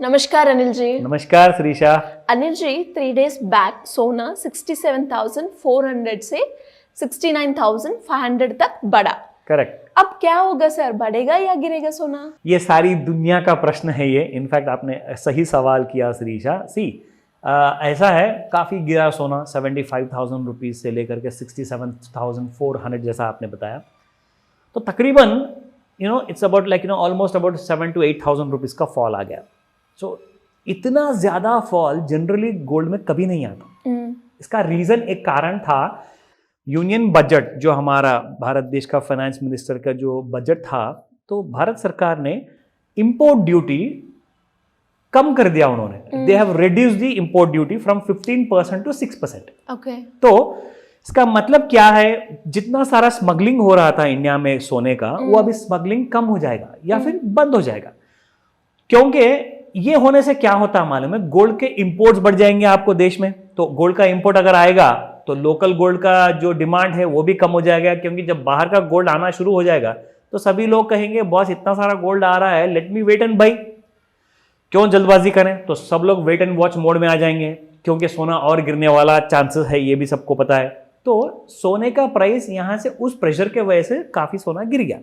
नमस्कार अनिल जी। नमस्कार Shrisha. Anil ji, 3 days back सोना 67,400 से 69,500 तक बढ़ा। करेक्ट। अब क्या होगा सर, बढ़ेगा या गिरेगा सोना? ये सारी दुनिया का प्रश्न है ये। इनफैक्ट आपने सही सवाल किया श्रीशा। ऐसा है, काफ़ी गिरा सोना 75,000 रुपीज़ से लेकर के 67,400 जैसा आपने बताया। तो तकरीबन it's about almost about 7,000 to 8,000 rupees का फॉल आ गया। सो इतना ज़्यादा फॉल जनरली गोल्ड में कभी नहीं आता। इसका रीज़न, एक कारण था, यूनियन बजट जो हमारा भारत देश का फाइनेंस मिनिस्टर का जो बजट था, तो भारत सरकार ने इंपोर्ट ड्यूटी कम कर दिया उन्होंने। They have reduced the import duty from 15% to 6%। Okay. तो इसका मतलब क्या है, जितना सारा स्मगलिंग हो रहा था इंडिया में सोने का, वो अभी स्मगलिंग कम हो जाएगा या फिर बंद हो जाएगा। क्योंकि ये होने से क्या होता है मालूम है, गोल्ड के इंपोर्ट्स बढ़ जाएंगे आपको देश में। तो गोल्ड का इंपोर्ट अगर आएगा तो लोकल गोल्ड का जो डिमांड है वो भी कम हो जाएगा, क्योंकि जब बाहर का गोल्ड आना शुरू हो जाएगा तो सभी लोग कहेंगे बॉस इतना सारा गोल्ड आ रहा है, let me wait and buy, क्यों जल्दबाजी करें। तो सब लोग वेट एंड वॉच मोड में आ जाएंगे, क्योंकि सोना और गिरने वाला चांसेस है, ये भी सबको पता है। तो सोने का प्राइस यहां से उस प्रेशर के वजह से काफी सोना गिर गया।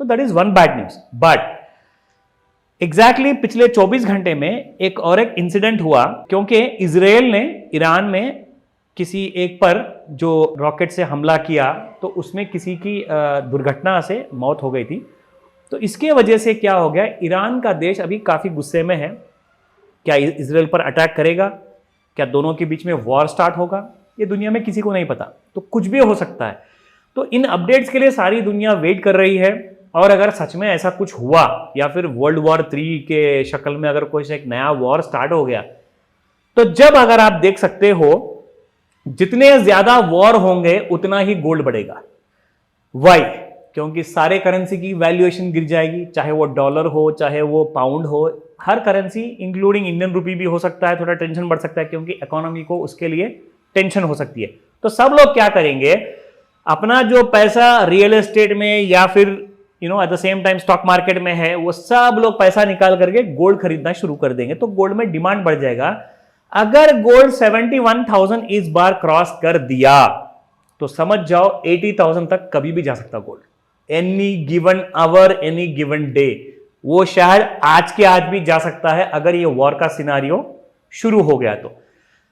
तो that is one bad news. But exactly पिछले 24 घंटे में एक और एक इंसिडेंट हुआ, क्योंकि इजराइल ने ईरान में किसी एक पर जो रॉकेट से हमला किया, तो उसमें किसी की दुर्घटना से मौत हो गई थी। तो इसके वजह से क्या हो गया, ईरान का देश अभी काफ़ी गुस्से में है। क्या इजराइल पर अटैक करेगा, क्या दोनों के बीच में वॉर स्टार्ट होगा, ये दुनिया में किसी को नहीं पता। तो कुछ भी हो सकता है। तो इन अपडेट्स के लिए सारी दुनिया वेट कर रही है। और अगर सच में ऐसा कुछ हुआ, या फिर वर्ल्ड वॉर 3 के शक्ल में अगर कोई एक नया वॉर स्टार्ट हो गया, तो जब अगर आप देख सकते हो जितने ज्यादा वॉर होंगे उतना ही गोल्ड बढ़ेगा। वाई? क्योंकि सारे करेंसी की वैल्यूएशन गिर जाएगी, चाहे वो डॉलर हो, चाहे वो पाउंड हो, हर करेंसी इंक्लूडिंग इंडियन रुपी भी हो सकता है, थोड़ा टेंशन बढ़ सकता है, क्योंकि इकोनॉमी को उसके लिए टेंशन हो सकती है। तो सब लोग क्या करेंगे, अपना जो पैसा रियल एस्टेट में या फिर at the same time stock market में है, वो सब लोग पैसा निकाल करके गोल्ड खरीदना शुरू कर देंगे। तो गोल्ड में डिमांड बढ़ जाएगा। अगर गोल्ड 71,000 इस बार क्रॉस कर दिया तो समझ जाओ 80,000 तक कभी भी जा सकता gold, any given hour, any given day. वो शायद आज के आज भी जा सकता है अगर ये वॉर का सिनारियो शुरू हो गया। तो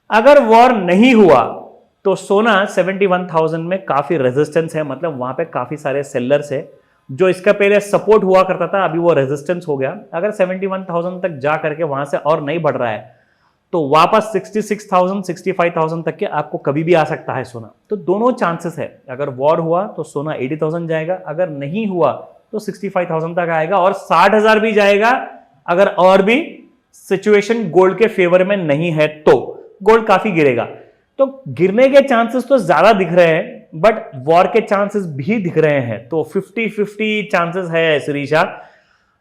अगर वॉर नहीं हुआ तो सोना 71,000 में काफी रेजिस्टेंस है, मतलब वहां पे काफी सारे सेलर्स है। जो इसका पहले सपोर्ट हुआ करता था, अभी वो रेजिस्टेंस हो गया। अगर 71,000 तक जा करके वहां से और नहीं बढ़ रहा है, तो वापस 66,000 65,000 तक के आपको कभी भी आ सकता है सोना। तो दोनों चांसेस है। अगर वॉर हुआ तो सोना 80,000 जाएगा, अगर नहीं हुआ तो 65,000 तक आएगा, और 60,000 भी जाएगा अगर और भी सिचुएशन गोल्ड के फेवर में नहीं है तो गोल्ड काफी गिरेगा। तो गिरने के चांसेस तो ज्यादा दिख रहे हैं, बट वॉर के चांसेस भी दिख रहे हैं। तो 50-50 चांसेस है श्रीशा।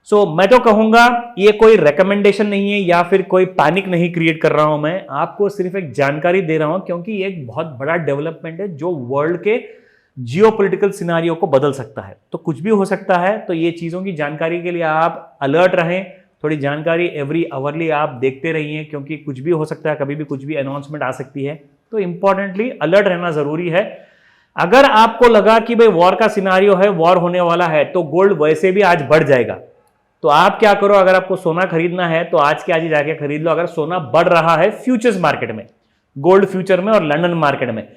सो मैं तो कहूंगा ये कोई रेकमेंडेशन नहीं है या फिर कोई पैनिक नहीं क्रिएट कर रहा हूं, मैं आपको सिर्फ एक जानकारी दे रहा हूं, क्योंकि ये एक बहुत बड़ा डेवलपमेंट है जो वर्ल्ड के जियोपॉलिटिकल सिनारियो को बदल सकता है। तो कुछ भी हो सकता है। तो ये चीजों की जानकारी के लिए आप अलर्ट रहें, थोड़ी जानकारी एवरी आवरली आप देखते रहिए, क्योंकि कुछ भी हो सकता है, कभी भी कुछ भी अनाउंसमेंट आ सकती है। तो इंपॉर्टेंटली अलर्ट रहना जरूरी है। अगर आपको लगा कि भाई वॉर का सिनारियो है, वॉर होने वाला है, तो गोल्ड वैसे भी आज बढ़ जाएगा। तो आप क्या करो, अगर आपको सोना खरीदना है तो आज के आज ही जाके खरीद लो। अगर सोना बढ़ रहा है फ्यूचर्स मार्केट में, गोल्ड फ्यूचर में और लंदन मार्केट में,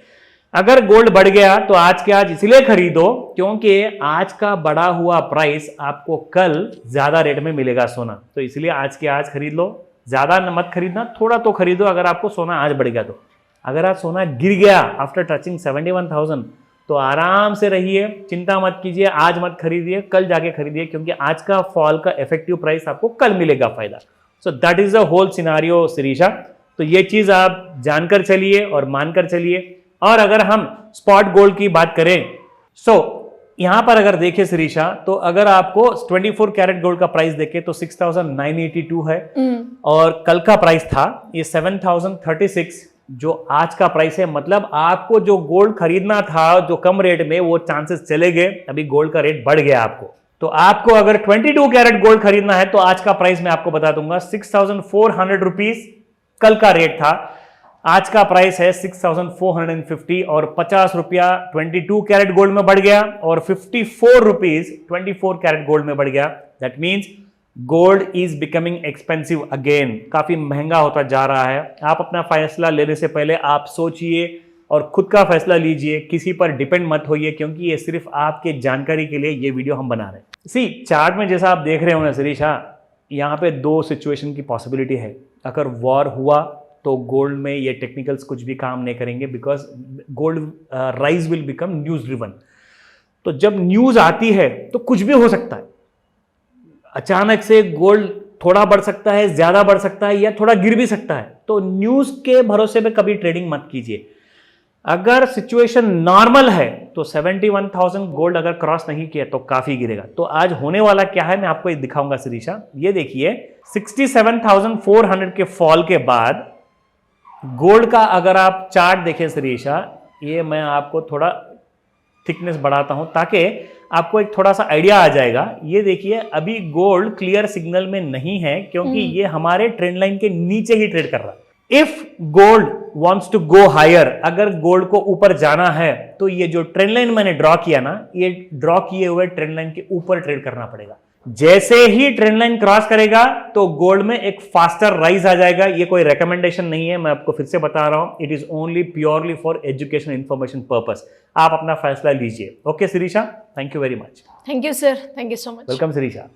अगर गोल्ड बढ़ गया तो आज के आज इसलिए खरीदो क्योंकि आज का बढ़ा हुआ प्राइस आपको कल ज्यादा रेट में मिलेगा सोना। तो इसलिए आज के आज खरीद लो, ज्यादा मत खरीदना, थोड़ा तो खरीदो अगर आपको सोना आज बढ़ गया तो। अगर आज सोना गिर गया आफ्टर टचिंग 71,000 तो आराम से रहिए, चिंता मत कीजिए, आज मत खरीदिए, कल जाके खरीदिए, क्योंकि आज का फॉल का इफेक्टिव प्राइस आपको कल मिलेगा फायदा। So that is the whole scenario Shirisha. तो ये चीज आप जानकर चलिए और मानकर चलिए। और अगर हम स्पॉट गोल्ड की बात करें, यहां पर अगर देखें शिरीषा, तो अगर आपको 24 कैरेट गोल्ड का प्राइस देखे तो 6,982 है, और कल का प्राइस था ये 7,036, जो आज का प्राइस है। मतलब आपको जो गोल्ड खरीदना था जो कम रेट में, वो चांसेस चले गए, अभी गोल्ड का रेट बढ़ गया आपको। तो आपको अगर 22 कैरेट गोल्ड खरीदना है तो आज का प्राइस मैं आपको बता दूंगा 6,400 रुपीज कल का रेट था, आज का प्राइस है 6,450 और 50 रुपया 22 कैरेट गोल्ड में बढ़ गया और 54 रुपीज 24 कैरेट गोल्ड में बढ़ गया। That means gold is becoming expensive again, काफी महंगा होता जा रहा है। आप अपना फैसला लेने से पहले आप सोचिए और खुद का फैसला लीजिए, किसी पर डिपेंड मत होइए, क्योंकि ये सिर्फ आपके जानकारी के लिए ये वीडियो हम बना रहे हैं। सी चार्ट में जैसा आप देख रहे हो ना शिरीषा, यहाँ पे दो सिचुएशन की पॉसिबिलिटी है। अगर वॉर हुआ तो गोल्ड में ये टेक्निकल्स कुछ भी काम नहीं करेंगे, because gold rise will become news driven. तो जब न्यूज आती है तो कुछ भी हो सकता है, अचानक से गोल्ड थोड़ा बढ़ सकता है, ज्यादा बढ़ सकता है, या थोड़ा गिर भी सकता है। तो न्यूज के भरोसे पे कभी ट्रेडिंग मत कीजिए। अगर सिचुएशन नॉर्मल है तो 71,000 गोल्ड अगर क्रॉस नहीं किया तो काफी गिरेगा। तो आज होने वाला क्या है मैं आपको ये दिखाऊंगा शिरीषा। ये देखिए 67,400 के फॉल के बाद गोल्ड का अगर आप चार्ट देखें शिरीषा, ये मैं आपको थोड़ा थिकनेस बढ़ाता हूं ताकि आपको एक थोड़ा सा आइडिया आ जाएगा। ये देखिए अभी गोल्ड क्लियर सिग्नल में नहीं है, क्योंकि ये हमारे ट्रेंड लाइन के नीचे ही ट्रेड कर रहा है। If gold wants to go higher, अगर गोल्ड को ऊपर जाना है तो ये जो ट्रेंड लाइन मैंने ड्रॉ किया ना, ये ड्रॉ किए हुए ट्रेंड लाइन के ऊपर ट्रेड करना पड़ेगा। जैसे ही ट्रेंड लाइन क्रॉस करेगा तो गोल्ड में एक फास्टर राइज आ जाएगा। ये कोई रिकमेंडेशन नहीं है, मैं आपको फिर से बता रहा हूं, it is only purely for education information purpose. आप अपना फैसला लीजिए। Okay Shirisha, thank you very much. Thank you sir, thank you so much. Welcome Shirisha.